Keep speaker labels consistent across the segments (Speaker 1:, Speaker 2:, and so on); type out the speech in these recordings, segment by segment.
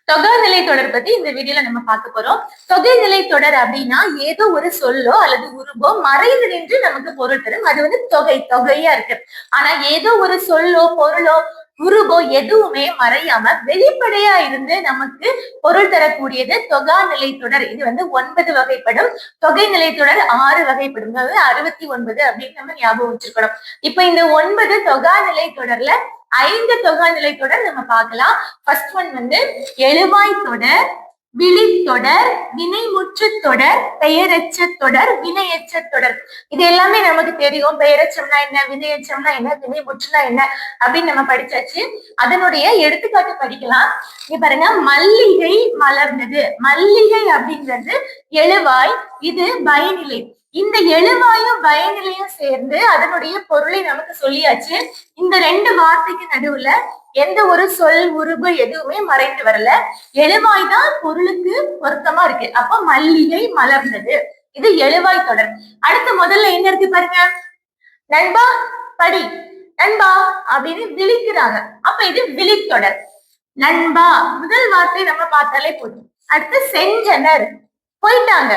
Speaker 1: தொகைநிலை தொடர் பத்தி இந்த வீடியோல நம்ம பார்க்க போறோம். தொகைநிலை தொடர் அப்படின்னா ஏதோ ஒரு சொல்லோ அல்லது உருவோ மறைந்து நின்று நமக்கு பொருள் தரும். அது தொகையா இருக்கு. ஆனா ஏதோ ஒரு சொல்லோ பொருளோ உருவோ எதுவுமே மறையாம வெளிப்படையா இருந்து நமக்கு பொருள் தரக்கூடியது தொகாநிலை தொடர். இது 9 வகைப்படும். தொகைநிலை தொடர் 6 வகைப்படும். அதாவது 69 அப்படின்னு நம்ம ஞாபகம் வச்சிருக்கணும். இப்ப இந்த 9 தொகாநிலை தொடர்ல 5 தொகாநிலை தொடர் நம்ம பார்க்கலாம். ஃபர்ஸ்ட் ஒன் எழுவாய் தொடர், விழித்தொடர், வினைமுற்று தொடர், பெயரச்ச தொடர், வினையச்ச தொடர். இது எல்லாமே நமக்கு தெரியும். பெயரச்சம்னா என்ன, வினையச்சம்னா என்ன, வினைமுற்றுனா என்ன அப்படின்னு நம்ம படிச்சாச்சு. அதனுடைய எடுத்துக்காட்டு படிக்கலாம். இங்க பாருங்க, மல்லிகை மலர்ந்தது. மல்லிகை அப்படிங்கிறது எழுவாய், இது பயனிலை. இந்த எழுவாயும் பயனிலையும் சேர்ந்து அதனுடைய பொருளை நமக்கு சொல்லியாச்சு. இந்த 2 வார்த்தைக்கு நடுவுல எந்த ஒரு சொல் உருவு எதுவுமே மறைந்து வரல. எழுவாய் தான் பொருளுக்கு பொருத்தமா இருக்கு. அப்ப மல்லிகை மலர்ந்தது, இது எழுவாய் தொடர். அடுத்து முதல்ல என்ன இருக்கு பாருங்க, நண்பா படி, நண்பா அப்படின்னு விழிக்கிறாங்க. அப்ப இது விழித்தொடர். நண்பா முதல் வார்த்தை நம்ம பார்த்தாலே போதும். அடுத்து சென்றனர், போயிட்டாங்க.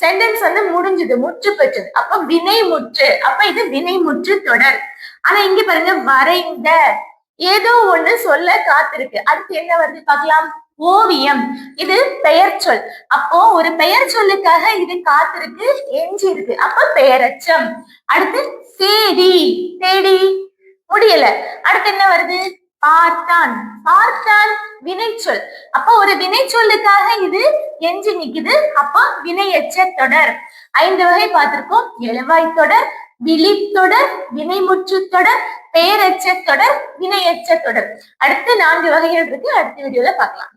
Speaker 1: சென்டென்ஸ் முடிஞ்சது, முற்று பெற்றது. அப்ப வினை முற்று. அப்ப இது வினைமுற்று தொடர். ஆனா இங்க பாருங்க, வரைந்த, ஏதோ ஒண்ணு சொல்ல காத்திருக்கு. அடுத்து என்ன வருது பார்க்கலாம், ஓவியம். இது பெயர் சொல். அப்போ ஒரு பெயர் சொல்லுக்காக இது காத்திருக்கு, எஞ்சி இருக்கு. அப்ப பெயரச்சம். அடுத்து தேடி, தேடி முடியல. அடுத்து என்ன வருது, பார்த்தான். பார்த்தான் வினைச்சொல். அப்ப ஒரு வினைச்சொல்லுக்காக இது எஞ்சி நிக்குது. அப்ப வினையச்ச தொடர். 5 வகை பார்த்திருக்கோம். எழுவாய் தொடர், விழித்தொடர், வினைமுற்று தொடர், பெயரச்ச தொடர், வினையச்ச தொடர். அடுத்து 4 வகைகள் இருக்கு. அடுத்த வீடியோல பார்க்கலாம்.